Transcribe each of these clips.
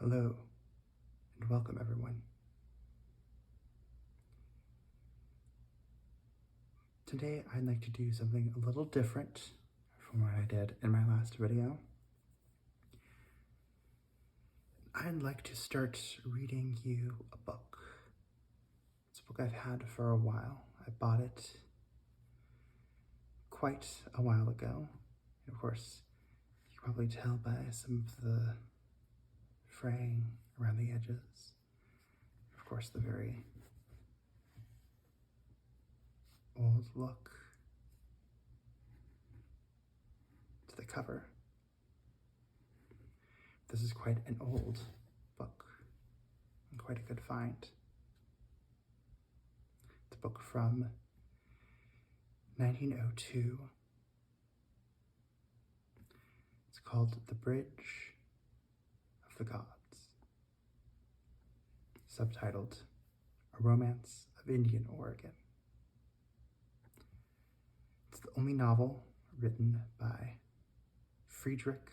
Hello, and welcome everyone. Today I'd like to do something a little different from what I did in my last video. I'd like to start reading you a book. It's a book I've had for a while. I bought it quite a while ago. Of course, you can probably tell by some of the fraying around the edges. Of course, the very old look to the cover. This is quite an old book and quite a good find. It's a book from 1902. It's called The Bridge of the Gods, subtitled A Romance of Indian Origin. It's the only novel written by Frederic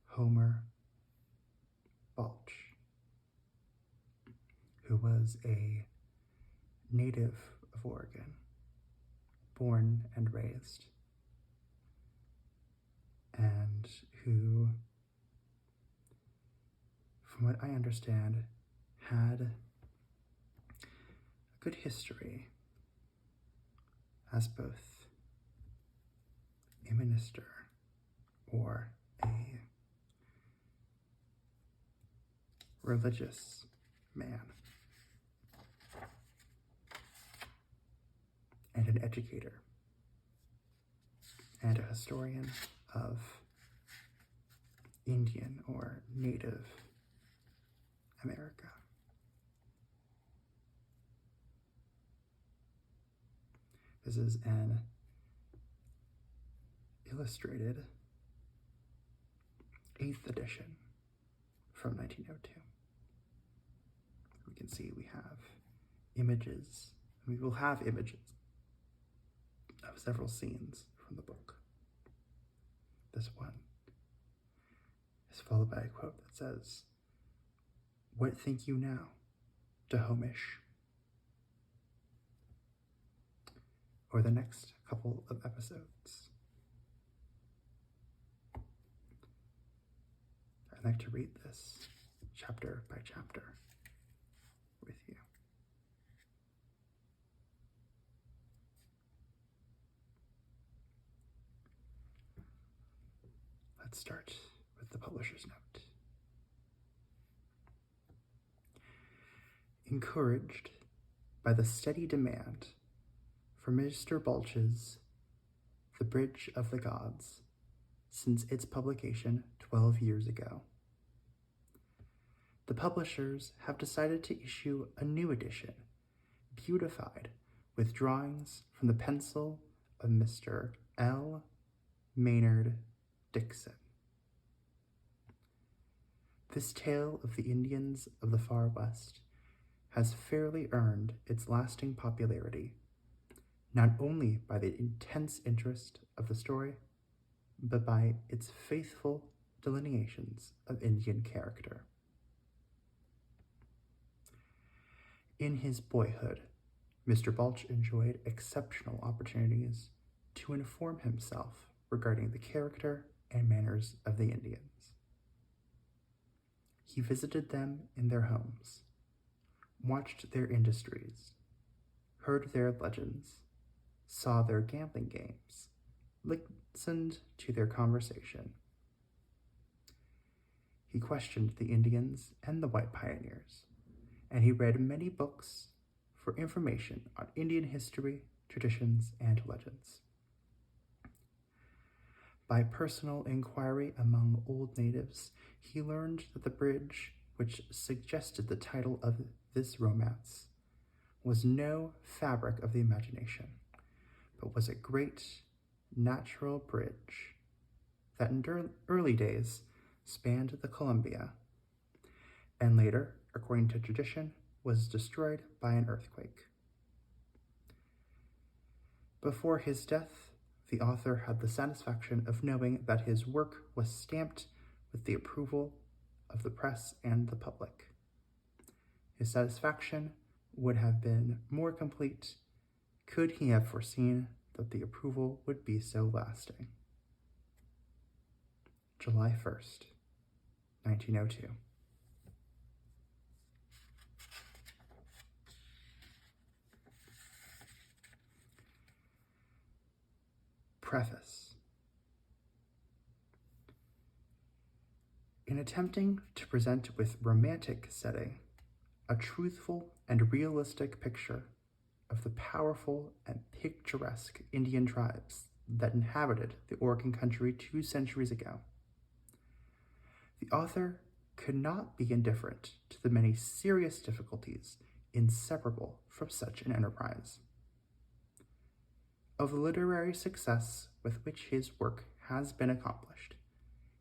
Homer Balch, who was a native of Oregon, born and raised, and who, from what I understand, had a good history as both a minister or a religious man and an educator and a historian of Indian or Native America. This is an illustrated 8th edition from 1902. We can see we have images. We will have images of several scenes from the book. This one is followed by a quote that says, "What think you now, Dahomish?" Or the next couple of episodes. I'd like to read this chapter by chapter with you. Let's start with the publisher's note. Encouraged by the steady demand for Mr. Balch's The Bridge of the Gods since its publication 12 years ago, the publishers have decided to issue a new edition, beautified with drawings from the pencil of Mr. L. Maynard Dixon. This tale of the Indians of the Far West has fairly earned its lasting popularity, not only by the intense interest of the story, but by its faithful delineations of Indian character. In his boyhood, Mr. Balch enjoyed exceptional opportunities to inform himself regarding the character and manners of the Indians. He visited them in their homes, watched their industries, heard their legends, saw their gambling games, listened to their conversation. He questioned the Indians and the white pioneers, and he read many books for information on Indian history, traditions, and legends. By personal inquiry among old natives, he learned that the bridge which suggested the title of this romance was no fabric of the imagination, but was a great natural bridge that in early days spanned the Columbia, and later, according to tradition, was destroyed by an earthquake. Before his death, the author had the satisfaction of knowing that his work was stamped with the approval of the press and the public. His satisfaction would have been more complete could he have foreseen that the approval would be so lasting. July 1st, 1902. Preface. In attempting to present with romantic setting a truthful and realistic picture of the powerful and picturesque Indian tribes that inhabited the Oregon country 2 centuries ago, the author could not be indifferent to the many serious difficulties inseparable from such an enterprise. Of the literary success with which his work has been accomplished,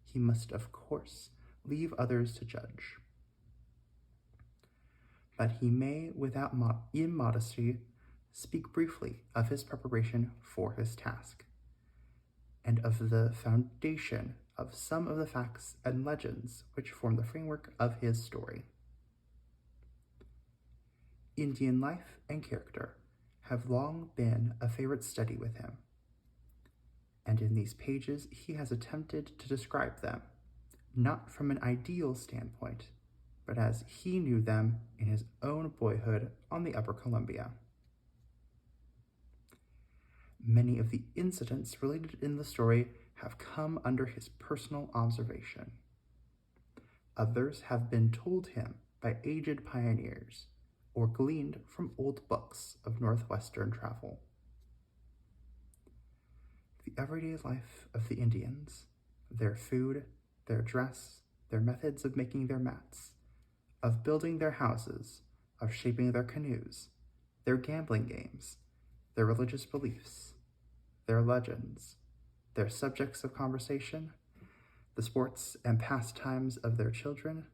he must of course leave others to judge. But he may, without immodesty, speak briefly of his preparation for his task, and of the foundation of some of the facts and legends which form the framework of his story. Indian life and character have long been a favorite study with him, and in these pages he has attempted to describe them, not from an ideal standpoint, but as he knew them in his own boyhood on the Upper Columbia. Many of the incidents related in the story have come under his personal observation. Others have been told him by aged pioneers, or gleaned from old books of Northwestern travel. The everyday life of the Indians, their food, their dress, their methods of making their mats, of building their houses, of shaping their canoes, their gambling games, their religious beliefs, their legends, their subjects of conversation, the sports and pastimes of their children,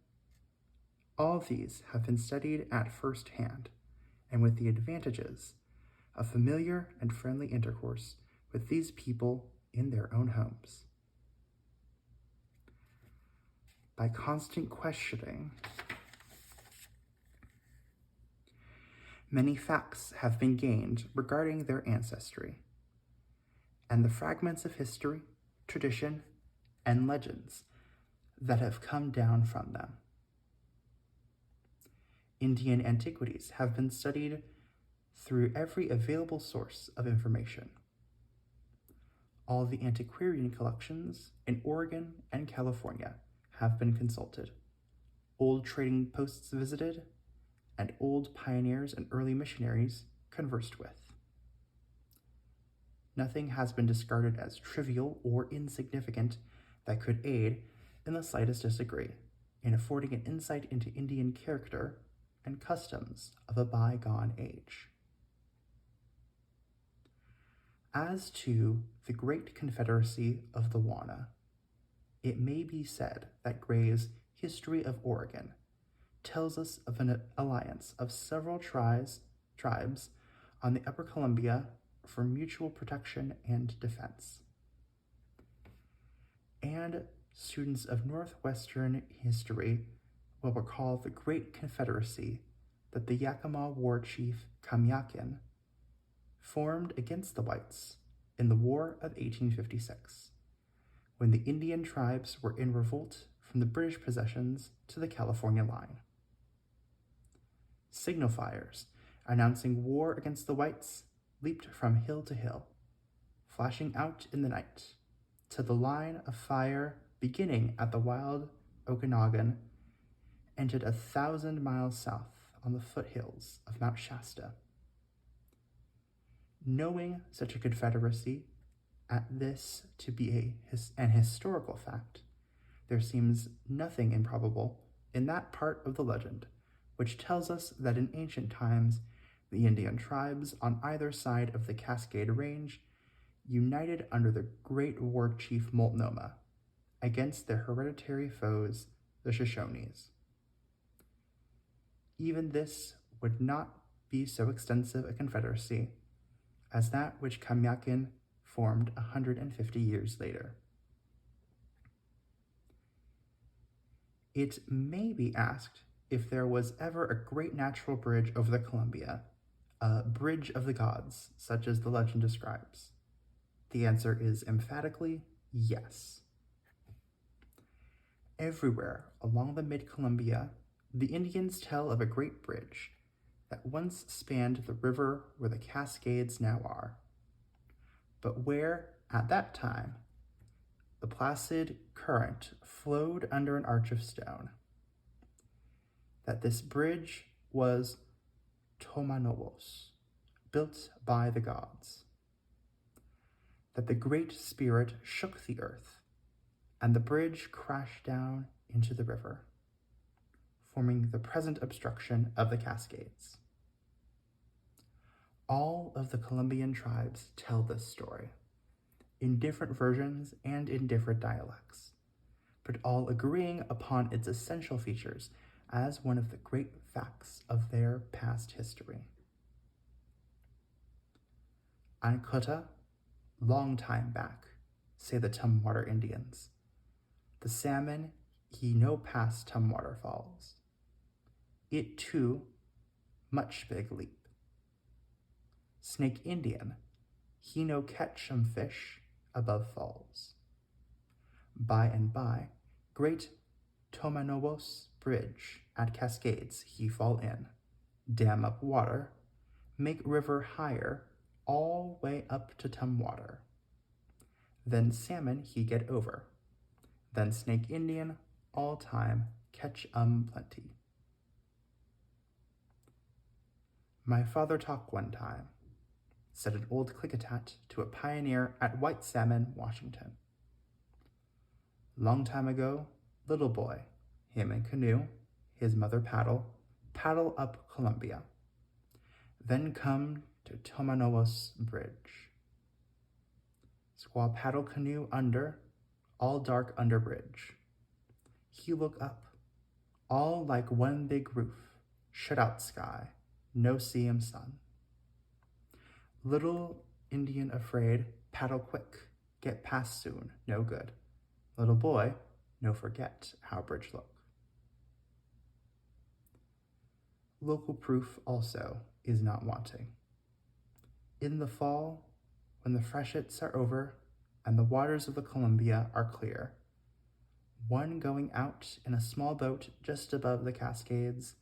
all these have been studied at first hand, and with the advantages of familiar and friendly intercourse with these people in their own homes. By constant questioning, many facts have been gained regarding their ancestry, and the fragments of history, tradition, and legends that have come down from them. Indian antiquities have been studied through every available source of information. All the antiquarian collections in Oregon and California have been consulted, old trading posts visited, and old pioneers and early missionaries conversed with. Nothing has been discarded as trivial or insignificant that could aid, in the slightest degree, in affording an insight into Indian character and customs of a bygone age. As to the Great Confederacy of the Wana, it may be said that Gray's History of Oregon tells us of an alliance of several tribes on the Upper Columbia for mutual protection and defense. And students of Northwestern history will recall the Great Confederacy that the Yakima war chief Kamyakin formed against the whites in the War of 1856, when the Indian tribes were in revolt from the British possessions to the California line. Signal fires announcing war against the whites leaped from hill to hill, flashing out in the night, to the line of fire beginning at the wild Okanagan, ended 1,000 miles south on the foothills of Mount Shasta. Knowing such a confederacy at this to be an historical fact, there seems nothing improbable in that part of the legend which tells us that in ancient times the Indian tribes on either side of the Cascade Range united under the great war chief Multnomah against their hereditary foes, the Shoshones. Even this would not be so extensive a confederacy as that which Kamyakin formed 150 years later. It may be asked if there was ever a great natural bridge over the Columbia, a bridge of the gods, such as the legend describes. The answer is emphatically yes. Everywhere along the mid-Columbia, the Indians tell of a great bridge that once spanned the river where the Cascades now are, but where, at that time, the placid current flowed under an arch of stone. That this bridge was Tomanobos, built by the gods. That the Great Spirit shook the earth, and the bridge crashed down into the river, forming the present obstruction of the Cascades. All of the Columbian tribes tell this story, in different versions and in different dialects, but all agreeing upon its essential features as one of the great facts of their past history. Ankuta, long time back, say the Tumwater Indians, the salmon he no past Tumwater falls. It too, much big leap. Snake Indian, he no catch fish above falls. By and by, great Tomanobos bridge at Cascades he fall in, dam up water, make river higher, all way up to Tumwater. Then salmon he get over, then Snake Indian all time catch plenty. My father talk one time, said an old Klickitat to a pioneer at White Salmon, Washington. Long time ago, little boy, him in canoe, his mother paddle up Columbia. Then come to Tomanobos Bridge. Squaw paddle canoe under, all dark under bridge. He look up, all like one big roof, shut out sky, no see him sun. Little Indian afraid, paddle quick, get past soon, no good. Little boy, no forget how bridge look. Local proof also is not wanting. In the fall, when the freshets are over and the waters of the Columbia are clear, one going out in a small boat just above the Cascades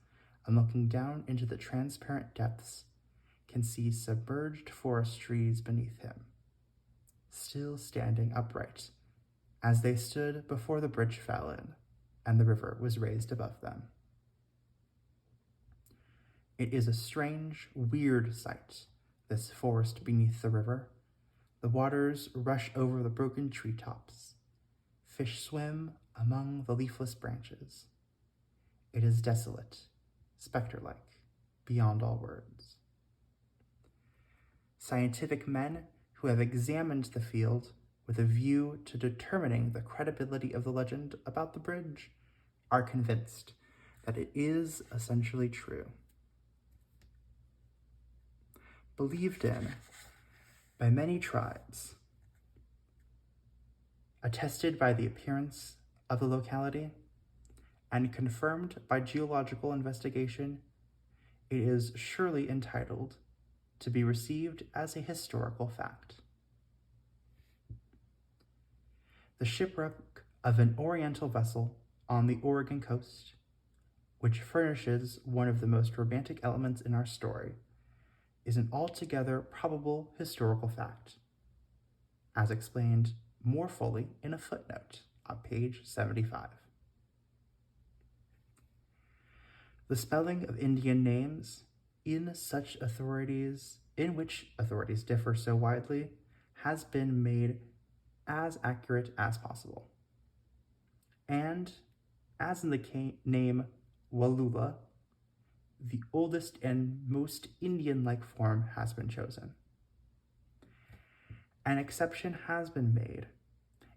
and looking down into the transparent depths can see submerged forest trees beneath him, still standing upright, as they stood before the bridge fell in and the river was raised above them. It is a strange, weird sight, this forest beneath the river. The waters rush over the broken treetops. Fish swim among the leafless branches. It is desolate, spectre-like, beyond all words. Scientific men who have examined the field with a view to determining the credibility of the legend about the bridge are convinced that it is essentially true. Believed in by many tribes, attested by the appearance of the locality, and confirmed by geological investigation, it is surely entitled to be received as a historical fact. The shipwreck of an Oriental vessel on the Oregon coast, which furnishes one of the most romantic elements in our story, is an altogether probable historical fact, as explained more fully in a footnote on page 75. The spelling of Indian names in which authorities differ so widely has been made as accurate as possible. And as in the name Wallula, the oldest and most Indian-like form has been chosen. An exception has been made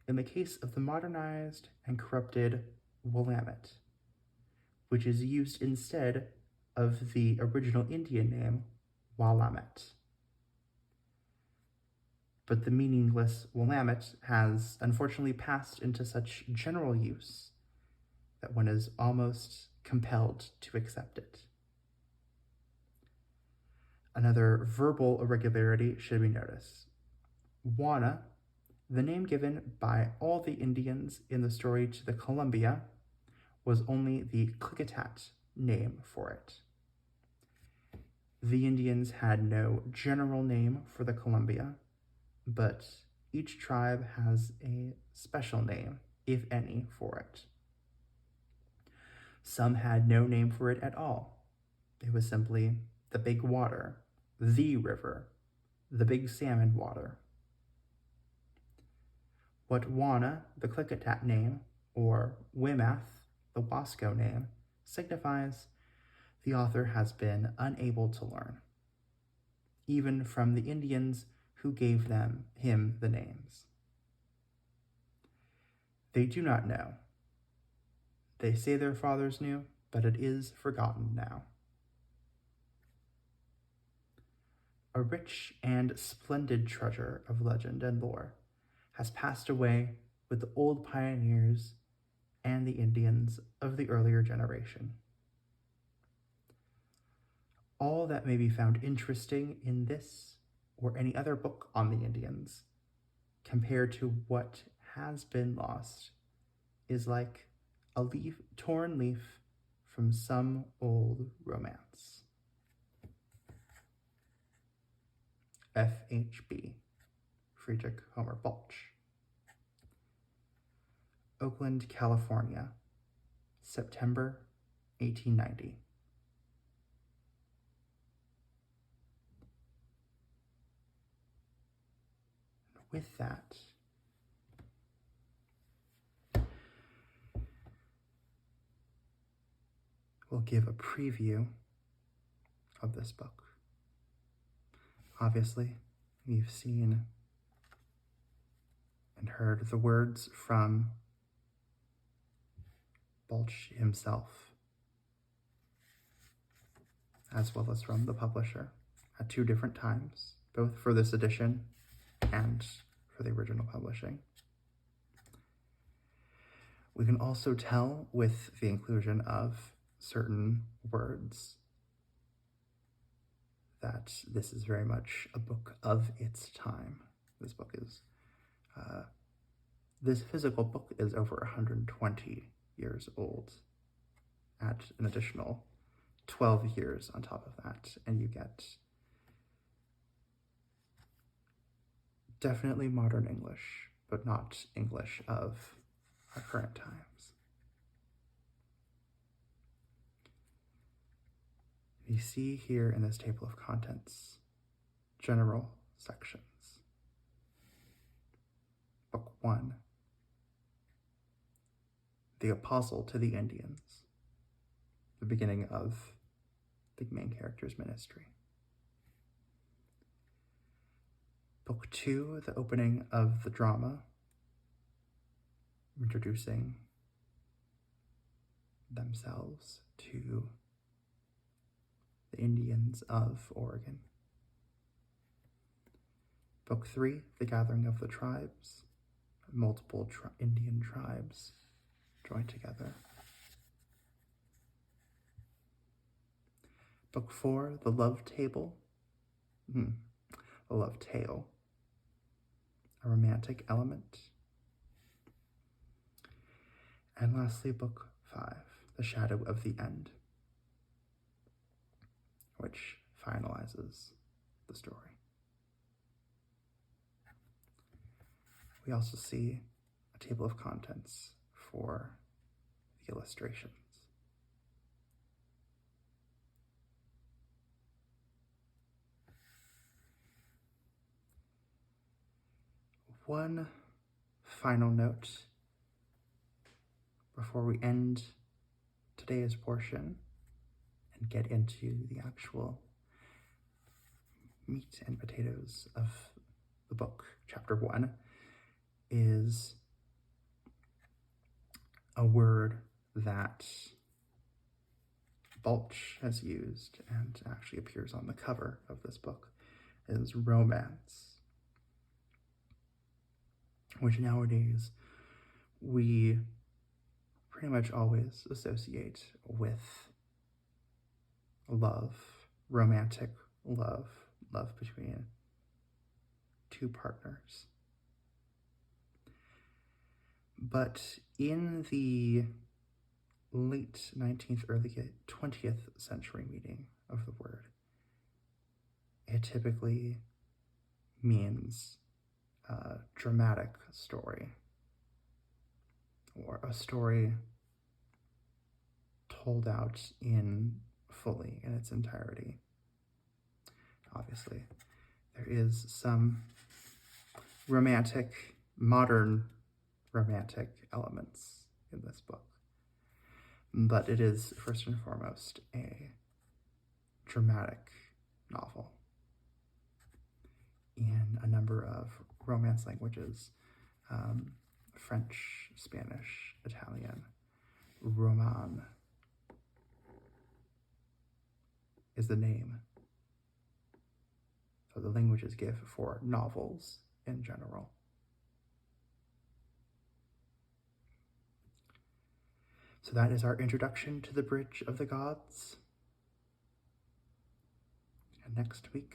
in the case of the modernized and corrupted Willamette, which is used instead of the original Indian name Willamette. But the meaningless Willamette has unfortunately passed into such general use that one is almost compelled to accept it. Another verbal irregularity should be noticed. Wana, the name given by all the Indians in the story to the Columbia, was only the Klickitat name for it. The Indians had no general name for the Columbia, but each tribe has a special name, if any, for it. Some had no name for it at all. It was simply the Big Water, the river, the Big Salmon Water. What Wana, the Klickitat name, or Wimath, the Wasco name, signifies, the author has been unable to learn, even from the Indians who gave him the names. They do not know. They say their fathers knew, but it is forgotten now. A rich and splendid treasure of legend and lore has passed away with the old pioneers and the Indians of the earlier generation. All that may be found interesting in this or any other book on the Indians, compared to what has been lost, is like a torn leaf from some old romance. F.H.B. Frederic Homer Balch. Oakland, California, September 1890. With that, we'll give a preview of this book. Obviously, you've seen and heard the words from Balch himself, as well as from the publisher at 2 different times, both for this edition and for the original publishing. We can also tell with the inclusion of certain words that this is very much a book of its time. This book is, this physical book is over 120 years old. Add an additional 12 years on top of that, and you get definitely modern English, but not English of our current times. You see here in this table of contents, general sections. Book 1, the Apostle to the Indians, the beginning of the main character's ministry. Book 2, the opening of the drama, introducing themselves to the Indians of Oregon. Book 3, the gathering of the tribes, multiple Indian tribes joined together. Book 4, the love table, the love tale, a romantic element. And lastly, book 5, the shadow of the end, which finalizes the story. We also see a table of contents for the illustrations. One final note before we end today's portion and get into the actual meat and potatoes of the book. Chapter 1 is a word that Balch has used and actually appears on the cover of this book, is romance, which nowadays we pretty much always associate with love, romantic love, love between two partners. But in the late 19th, early 20th century meaning of the word, it typically means a dramatic story, or a story told out fully in its entirety. Obviously, there is some modern romantic elements in this book, but it is first and foremost a dramatic novel in a number of Romance languages: French, Spanish, Italian. Roman is the name that the languages give for novels in general. So that is our introduction to the Bridge of the Gods. And next week,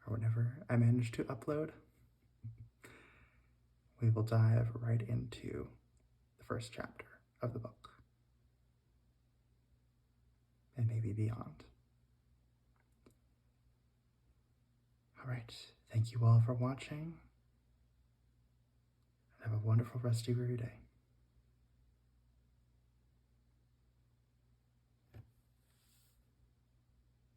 or whenever I manage to upload, we will dive right into the first chapter of the book, and maybe beyond. All right, thank you all for watching. Have a wonderful rest of your day.